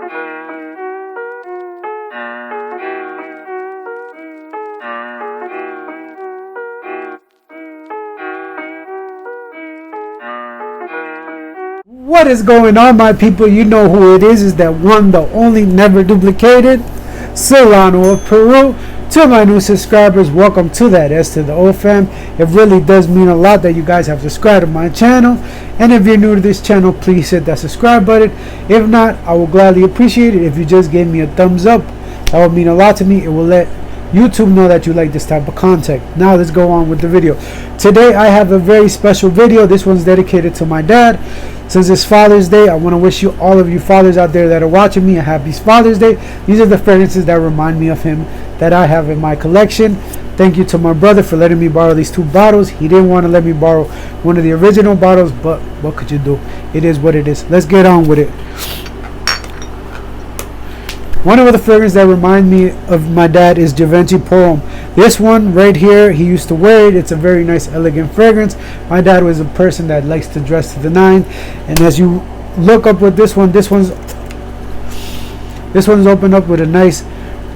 What is going on, my people? You know who it is that one, the only, never duplicated, Solano of Peru. To my new subscribers, welcome to that S to the O fam. It really does mean a lot that you guys have subscribed to my channel, and if you're new to this channel, please hit that subscribe button. If not, I will gladly appreciate it if you just gave me a thumbs up. That would mean a lot to me. It will let YouTube know that you like this type of content. Now let's go on with the video. Today I have a very special video. This one's dedicated to my dad. Since it's Father's Day, I want to wish you, all of you fathers out there that are watching me, a happy Father's Day. These are the fragrances that remind me of him that I have in my collection. Thank you to my brother for letting me borrow these two bottles. He didn't want to let me borrow one of the original bottles, but what could you do? It is what it is. Let's get on with it. One of the fragrances that remind me of my dad is Vinci Poem. This one right here, he used to wear it. It's a very nice, elegant fragrance. My dad was a person that likes to dress to the nines. And as you look up with this one's opened up with a nice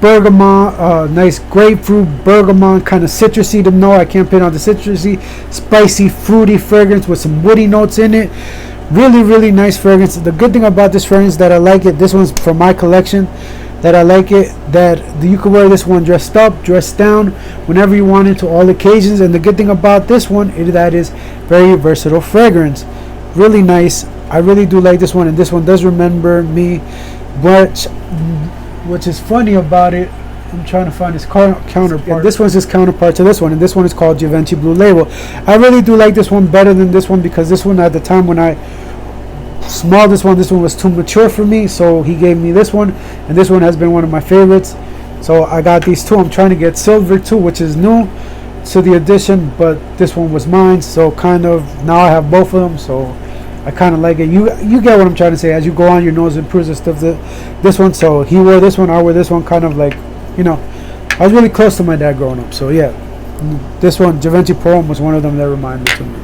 bergamot, nice grapefruit, bergamot, kind of citrusy. To know I can't pin on the citrusy, spicy, fruity fragrance with some woody notes in it. Really nice fragrance. The good thing about this fragrance that I like it, this one's from my collection, that I like it, that you can wear this one dressed up, dressed down, whenever you want it, to all occasions. And the good thing about this one is that is very versatile fragrance. Really nice. I really do like this one, and this one does remember me, which is funny about it. I'm trying to find his counterpart. Yeah, this one's his counterpart to this one, and this one is called Vinci Blue Label. I really do like this one better than this one, because this one, at the time when I smelled this one was too mature for me, so he gave me this one, and this one has been one of my favorites. So I got these two. I'm trying to get silver too, which is new to the edition, but this one was mine, so kind of now I have both of them, so I kind of like it. You get what I'm trying to say. As you go on, your nose improves and stuff. This one, so he wore this one, I wore this one, kind of like, you know, I was really close to my dad growing up. So yeah, this one, Vinci Poem, was one of them that reminded me to me.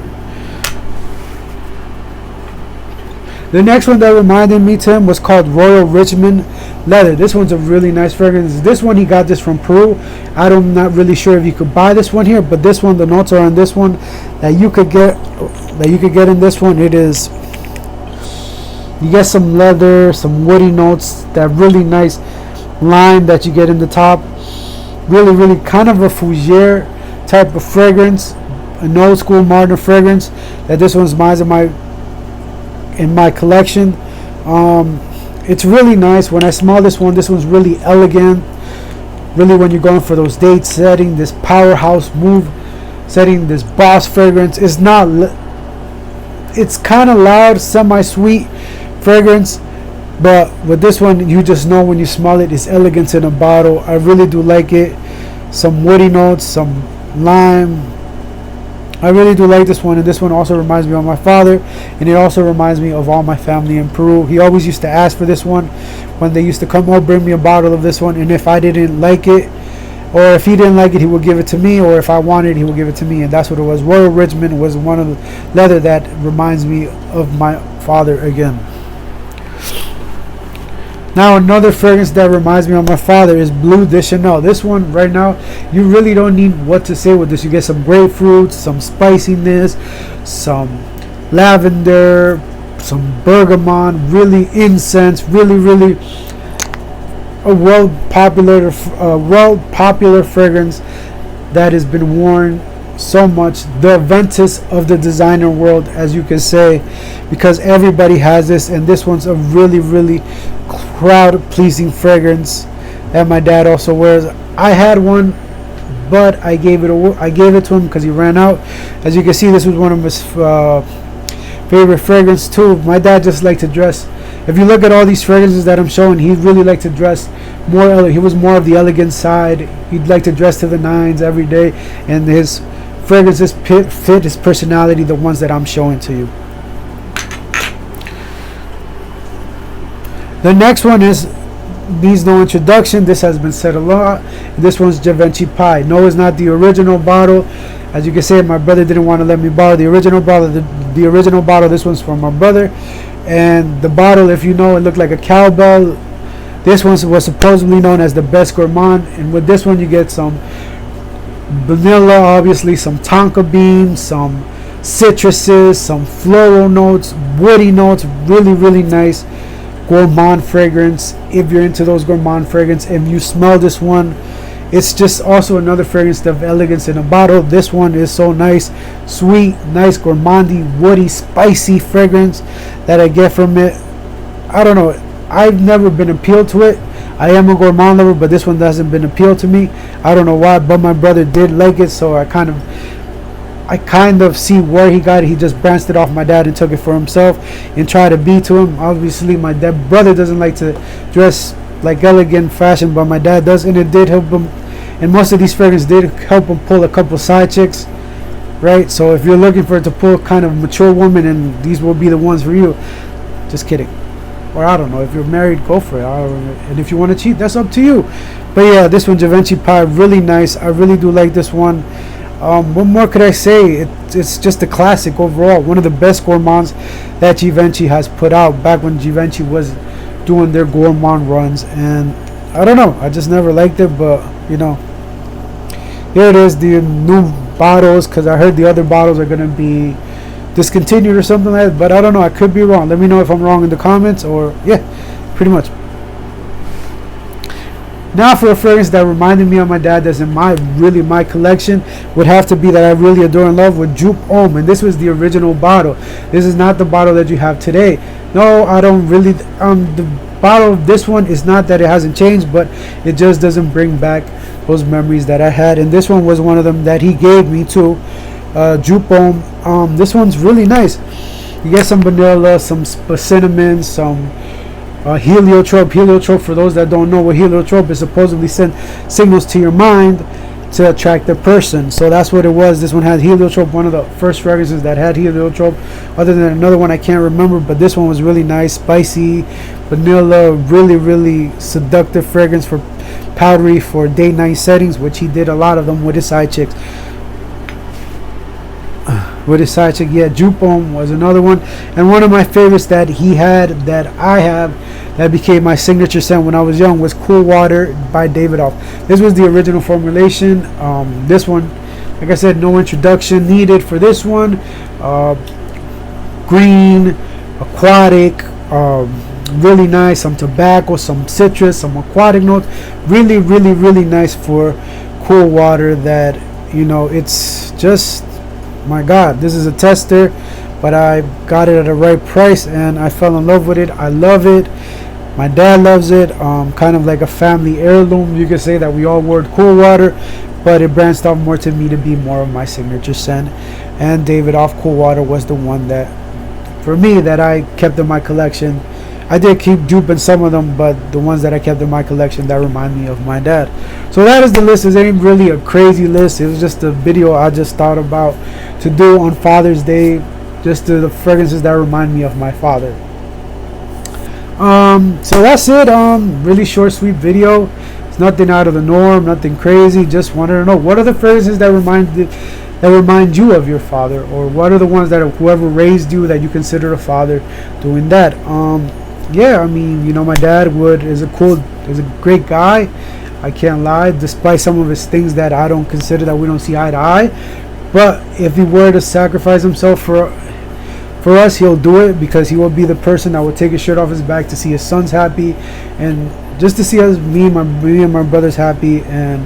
The next one that reminded me to him was called Royal Richmond Leather. This one's a really nice fragrance. This one, he got this from Peru. I'm not really sure if you could buy this one here, but this one, the notes are on this one that you could get in this one. It is, you get some leather, some woody notes, that really nice lime that you get in the top. Really kind of a fougere type of fragrance, an old school modern fragrance, that this one's mine in my collection. It's really nice. When I smell this one's really elegant. Really, when you're going for those date setting, this powerhouse move setting, this boss fragrance is not, it's kind of loud, semi-sweet fragrance, but with this one, you just know when you smell it, it's elegance in a bottle. I really do like it. Some woody notes, some lime. I really do like this one, and this one also reminds me of my father, and it also reminds me of all my family in Peru. He always used to ask for this one when they used to come home, bring me a bottle of this one, and if I didn't like it, or if he didn't like it, he would give it to me, or if I wanted it, he would give it to me, and that's what it was. Royal Richmond was one of the leather that reminds me of my father again. Now, another fragrance that reminds me of my father is Bleu de Chanel. This one right now, you really don't need what to say with this. You get some grapefruit, some spiciness, some lavender, some bergamot, really incense, really a well popular fragrance that has been worn so much, the Ventus of the designer world, as you can say, because everybody has this, and this one's a really crowd pleasing fragrance that my dad also wears. I had one, but I gave it to him because he ran out. As you can see, this was one of his favorite fragrance too. My dad just liked to dress. If you look at all these fragrances that I'm showing, he really liked to dress more. He was more of the elegant side. He'd like to dress to the nines every day, and his fragrances fit his personality, the ones that I'm showing to you. The next one needs no introduction. This has been said a lot. This one's Vinci Pie. No, it's not the original bottle. As you can see, my brother didn't want to let me borrow the original bottle. The original bottle, this one's from my brother. And the bottle, if you know, it looked like a cowbell. This one was supposedly known as the best gourmand, and with this one you get some vanilla, obviously some tonka beans, some citruses, some floral notes, woody notes. Really nice gourmand fragrance. If you're into those gourmand fragrance and you smell this one, it's just also another fragrance of elegance in a bottle. This one is so nice, sweet, nice gourmandy, woody, spicy fragrance that I get from it. I don't know, I've never been appealed to it. I am a gourmand lover, but this one hasn't been appealed to me. I don't know why, but my brother did like it, so I kind of see where he got it. He just branched it off my dad and took it for himself and tried to be to him. Obviously, my brother doesn't like to dress like elegant fashion, but my dad does, and it did help him. And most of these fragrances did help him pull a couple side chicks, right? So if you're looking for it to pull kind of mature woman, and these will be the ones for you. Just kidding. Or I don't know, if you're married, go for it. And if you want to cheat, that's up to you. But yeah, this one, Vinci Poem, really nice. I really do like this one. What more could I say? It's just a classic overall. One of the best gourmands that Givenchy has put out back when Givenchy was doing their gourmand runs. And I don't know, I just never liked it, but you know, here it is, the new bottles, because I heard the other bottles are going to be discontinued or something like that, but I don't know, I could be wrong. Let me know if I'm wrong in the comments, or yeah, pretty much. Now for a fragrance that reminded me of my dad, that's in my collection, would have to be that I really adore and love, with Joop Poem. And this was the original bottle. This is not the bottle that you have today. No, I don't really, the bottle of this one is not that it hasn't changed, but it just doesn't bring back those memories that I had. And this one was one of them that he gave me too. Joop Poem. This one's really nice. You get some vanilla, some cinnamon, some heliotrope. Heliotrope, for those that don't know what heliotrope is, supposedly send signals to your mind to attract the person. So that's what it was. This one had heliotrope, one of the first fragrances that had heliotrope, other than another one I can't remember, but this one was really nice, spicy, vanilla, really seductive fragrance for powdery for date night settings, which he did a lot of them with his side chicks. Yeah, Joop Poem was another one, and one of my favorites that he had, that I have, that became my signature scent when I was young, was Cool Water by Davidoff. This was the original formulation. This one, like I said, no introduction needed for this one. Green, aquatic, really nice, some tobacco, some citrus, some aquatic notes. Really nice for Cool Water. That, you know, it's just, my God, this is a tester, but I got it at the right price and I fell in love with it. I love it. My dad loves it. Kind of like a family heirloom. You could say that we all wore Cool Water, but it branched off more to me to be more of my signature scent. And Davidoff Cool Water was the one that, for me, that I kept in my collection. I did keep duping some of them, but the ones that I kept in my collection that remind me of my dad. So that is the list. It ain't really a crazy list. It was just a video I just thought about to do on Father's Day, just the fragrances that remind me of my father. So that's it. Really short, sweet video. It's nothing out of the norm, nothing crazy. Just wanted to know, what are the fragrances that remind you of your father, or what are the ones that whoever raised you that you consider a father doing that? Yeah, I mean, you know, my dad is a great guy. I can't lie, despite some of his things that I don't consider, that we don't see eye to eye. But if he were to sacrifice himself for us, he'll do it, because he will be the person that will take his shirt off his back to see his sons happy, and just to see us, me and my brothers happy. And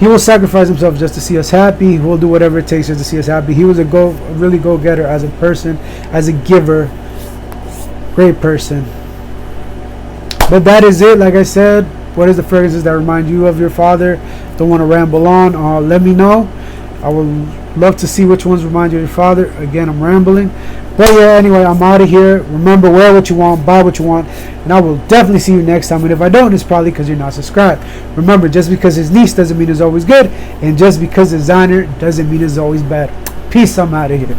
he will sacrifice himself just to see us happy. He will do whatever it takes just to see us happy. He was a really go-getter as a person, as a giver. Great person. But that is it. Like I said, what is the fragrances that remind you of your father? Don't want to ramble on. Let me know. I would love to see which ones remind you of your father. Again, I'm rambling. But yeah, anyway, I'm out of here. Remember, wear what you want, buy what you want, and I will definitely see you next time. And if I don't, it's probably because you're not subscribed. Remember, just because it's niche doesn't mean it's always good, and just because it's designer doesn't mean it's always bad. Peace. I'm out of here.